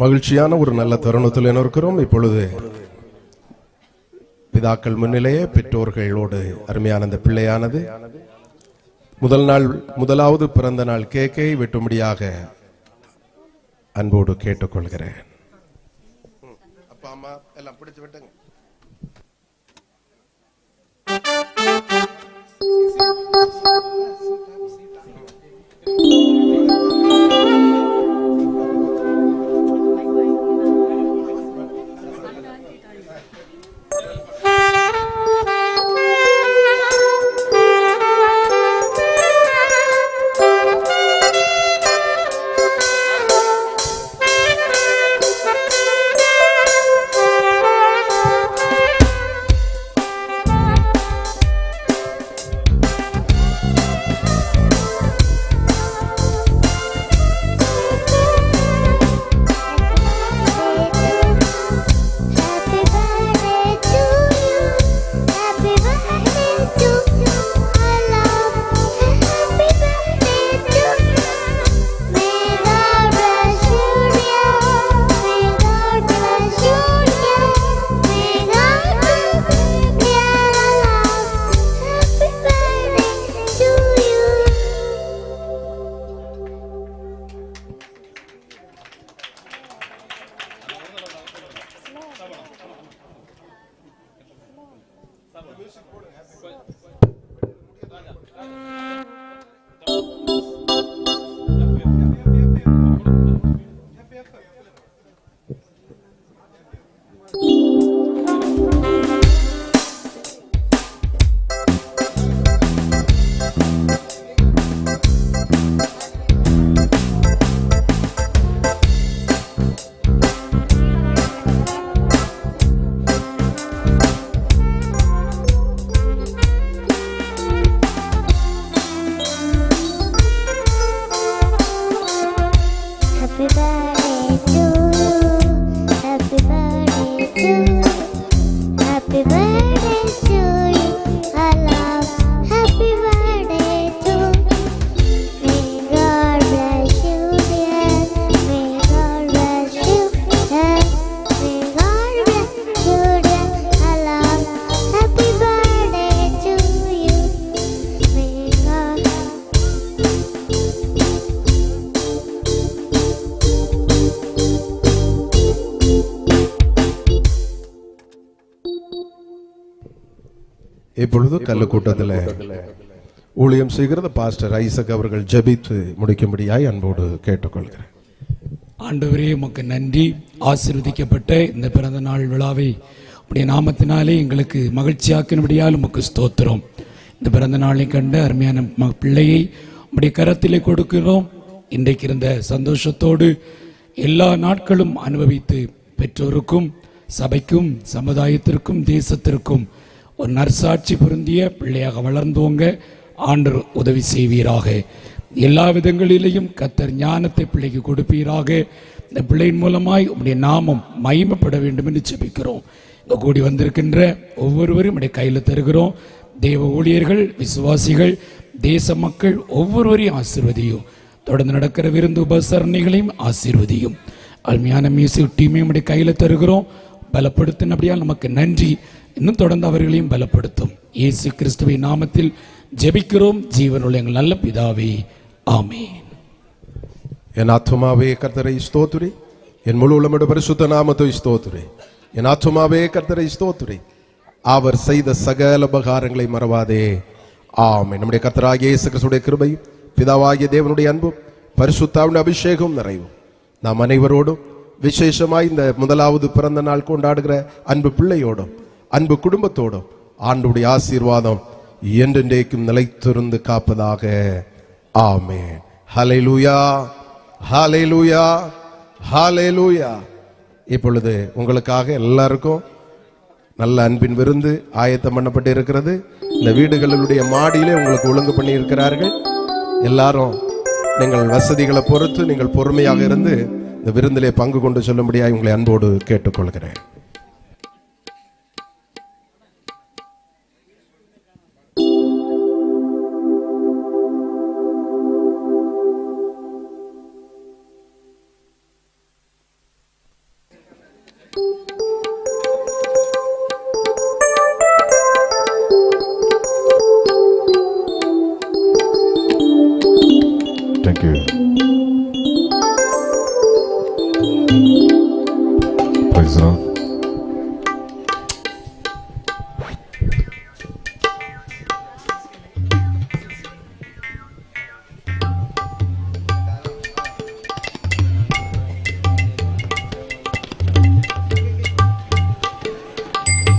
மகிழ்ச்சியான ஒரு நல்ல தருணத்தில் இருக்கிறோம். இப்பொழுது பிதாக்கள் முன்னிலையே பெற்றோர்களோடு அருமையான அந்த பிள்ளையானது முதலாவது பிறந்த நாள் கேக்கை வெட்டும்படியாக அன்போடு கேட்டுக்கொள்கிறேன். அப்பா அம்மா எல்லாம் பிடிச்சு விட்டுங்க. இப்பொழுது கல்லுக்கூட்டத்தில் ஊழியம் செய்கிறது பாஸ்டர் ஐசக் அவர்கள் ஜெபித்து முடிக்கும்படியாய் அன்போடு கேட்டுக்கொள்கிறேன். ஆண்டவரே உமக்கு நன்றி. ஆசீர்வதிக்கப்பட்ட இந்த பிறந்த நாள் விழாவை உடைய நாமத்தினாலே எங்களுக்கு மகிழ்ச்சியாக்கினபடியால் உமக்கு ஸ்தோத்திரம். இந்த பிறந்த நாளை கண்ட அருமையான பிள்ளையை உடைய கரத்திலே கொடுக்கிறோம். இன்றைக்கு இருந்த சந்தோஷத்தோடு எல்லா நாட்களும் அனுபவித்து பெற்றோருக்கும் சபைக்கும் சமுதாயத்திற்கும் தேசத்திற்கும் ஒரு நற்சாட்சி பொருந்திய பிள்ளையாக வளர்ந்தோங்க ஆண்டவர் உதவி செய்வீராக. எல்லா விதங்களிலேயும் கர்த்தர் ஞானத்தை பிள்ளைக்கு கொடுப்பீராக. இந்த பிள்ளையின் மூலமாய் உம்முடைய நாமம் மகிமைப்பட வேண்டும் என்று ஜெபிக்கிறோம். இங்கே கூடி வந்திருக்கின்ற ஒவ்வொருவரும் உடைய கையில் தருகிறோம். தேவ ஊழியர்கள், விசுவாசிகள், தேச மக்கள் ஒவ்வொருவரையும் ஆசீர்வதியும். தொடர்ந்து நடக்கிற விருந்து உபசரணைகளையும் ஆசீர்வதியும். அருமையான மியூசிக் டீமையும் உடைய கையில் தருகிறோம். பலப்படுத்தினபடியால் நமக்கு நன்றி. இன்னும் தொடர்ந்து அவர்களையும் பலப்படுத்தும். இயேசு கிறிஸ்துவின் நாமத்தில் ஜெபிக்கிறோம் ஜீவனுள்ள எங்கள் நல்ல பிதாவே, ஆமென். என் ஆத்துமாவே கர்த்தரை ஸ்தோத்திரி, என் முழு உள்ளமுடைய பரிசுத்த நாமத்தை ஸ்தோத்திரி. என் ஆத்துமாவே கர்த்தரை ஸ்தோத்திரி, அவர் செய்த சகல உபகாரங்களை மறவாதே. ஆமென். நம்முடைய கர்த்தராகிய இயேசு கிறிஸ்துவின் கிருபை, பிதாவாகிய தேவனுடைய அன்பும் பரிசுத்தாவின் அபிஷேகம் நிறைவும் நாம் அனைவரோடும் விசேஷமாய் இந்த முதலாவது பிறந்த நாள் கொண்டாடுகிற அன்பு பிள்ளையோடும் அன்பு குடும்பத்தோடும் ஆண்டுடைய ஆசீர்வாதம் என்றென்றைக்கும் நிலைத்திருந்து காப்பதாக. ஆமென். ஹல்லேலூயா, ஹல்லேலூயா, ஹல்லேலூயா. இப்பொழுது உங்களுக்காக எல்லாருக்கும் நல்ல அன்பின் விருந்து ஆயத்தம் பண்ணப்பட்டு இருக்கிறது. இந்த வீடுகளுடைய மாடியிலே உங்களுக்கு ஒழுங்கு பண்ணி இருக்கிறார்கள். எல்லாரும் நீங்கள் வசதிகளை பொறுத்து நீங்கள் பொறுமையாக இருந்து இந்த விருந்திலே பங்கு கொண்டு சொல்லும்படியாக உங்களை அன்போடு கேட்டுக்கொள்கிறேன். you. Praise the Lord.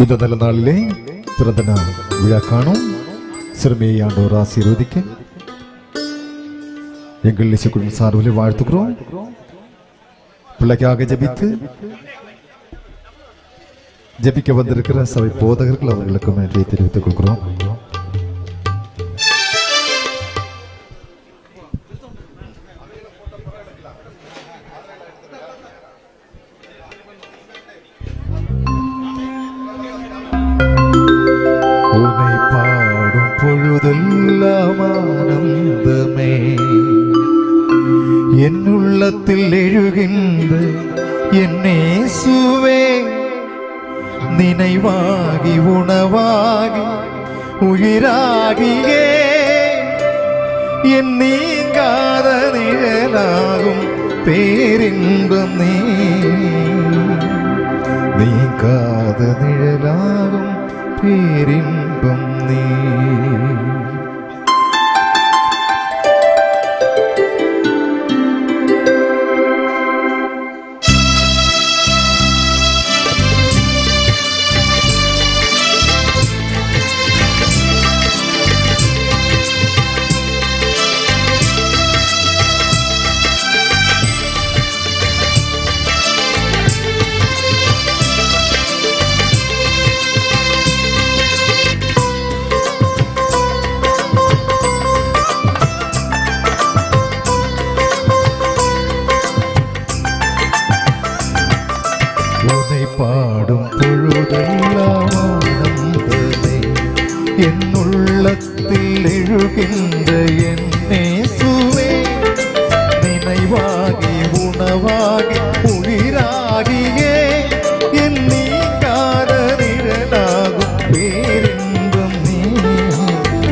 இந்த நல்ல நாளிலே பிறந்த நாள் விழா காணும் சிறுமியை ஆண்டவர் ஆசீர்வதிக்க எங்கள் இசை குடும்ப சார்பிலே வாழ்த்துக்கிறோம். பிள்ளைக்காக ஜெபிக்க வந்திருக்கிற சபை போதகர்கள் அவர்களுக்கு நன்றியை தெரிவித்துக் கொள்கிறோம். உன்னை பாடும் பொழுதெல்லாம் ஆனந்தமே, என் உள்ளத்தில் எழுகின்ற என் இயேசுவே, நினைவாகி உணவாகி உயிராகியே என் நீங்காத நிழலாகும் பேரின்பம் நீ, நீங்காத நிழலாகும் பேரின்பம் நீ. உன்னை பாடும் பொழுதெல்லாம் ஆனந்தமே, என் உள்ளத்தில் எழுகின்ற என் இயேசுவே, நினைவாகி உணவாகி உயிராகியே என் நீங்காத நிழலாகும் பேரின்பம் நீ,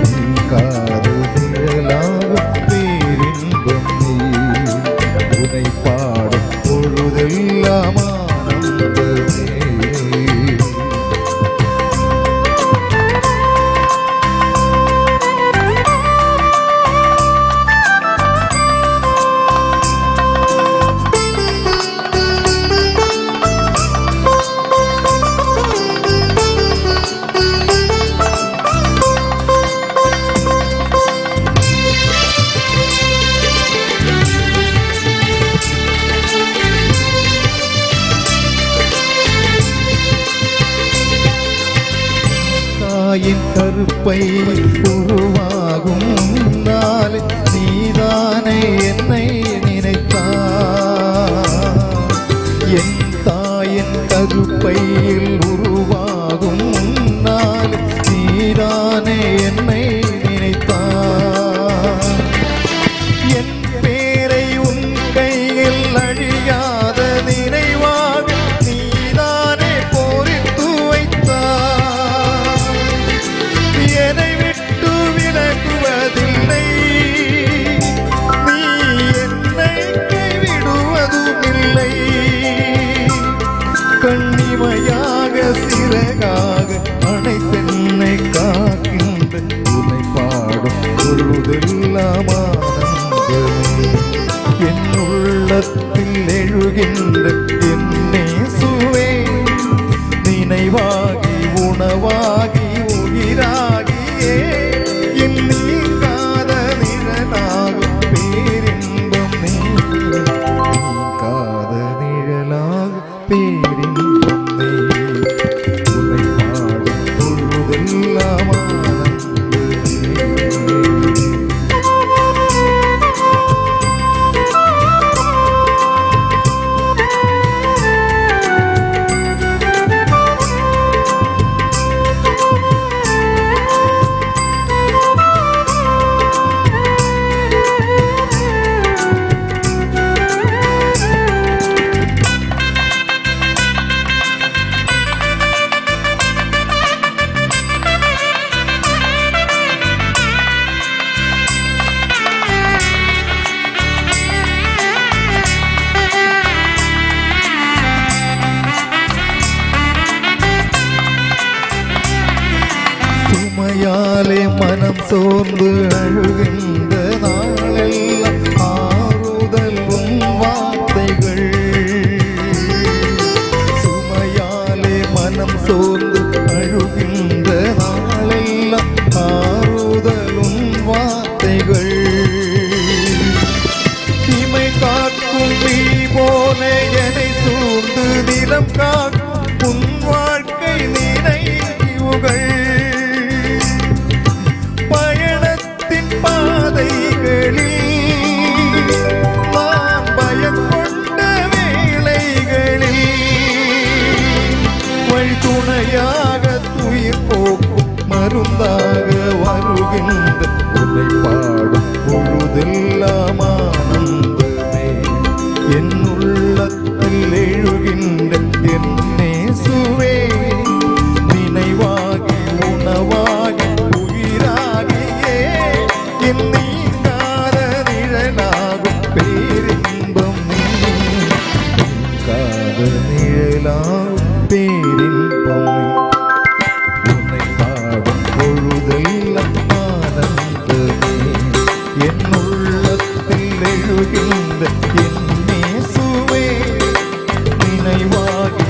நீங்காத நிழலாகும் பேரின்பம் நீ. உன்னை பாடும் பொழுதெல்லாம் என் கருப்பை உருவாகும் நாள் நீதானே என்னை நினைத்தாய், என் தாயின் கருப்பையில் உருவாகும் நாள் நீதானே என்னை நினைத்தாய், என் பேரை உன் கையில் அழியாத நினைவாக நீதானே போரிட்டு வைத்தாய், என்னை விட்டு விலகுவதில்லை, நீ என்னை கைவிடுவதுமில்லை, கண்ணிமையாக சிறகாக அனைத்தென்னை காக்கின்ற உன்னை பாடும் பொழுதெல்லாம் ஆனந்தமே, என் உள்ளத்தில் எழுகின்ற என் இயேசுவே, நினைவாகி உணவாகி உயிராகியே என் நீங்காத நிழலாகும் பேரின்பம் நீ, நீங்காத நிழலாகும் பேரின்பம் நீ. உன்னை பாடும் பொழுதெல்லாம் ஆனந்தமே. சோர்ந்து அழுகின்ற நாளெல்லாம் ஆறுதல் உன் வார்த்தைகள். சுமையாலே மனம் சோர்ந்து அழுகின்ற நாளெல்லாம் ஆறுதல் உன் வார்த்தைகள். இமை காக்கும் நீ போல என்னை சூழ்ந்து நிலம் காக்கும் உன் வாழ்க்கை நினைவுகள். பயணத்தின் பாதைகளில் நான் பயம் கொண்ட வேளைகளில் வழி துணையாக துயிர் போக்கும் மருந்தாக வருகின்ற உன்னை பாடும் பொழுதெல்லாம் ஆனந்தமே. என் உள்ளத்தில் எழுகின்ற என் இயேசுவே, நினைவாகி உணவாகி உயிராகியே என் நீங்காத நிழலாகும் பேரின்பம் நீ. நீங்காத நிழலாகும் பேரின்பம் நீ. உன்னை பாடும் பொழுதெல்லாம் ஆனந்தமே. என் உள்ளத்தில் எழுகின்ற என் இயேசுவே, நினைவாகி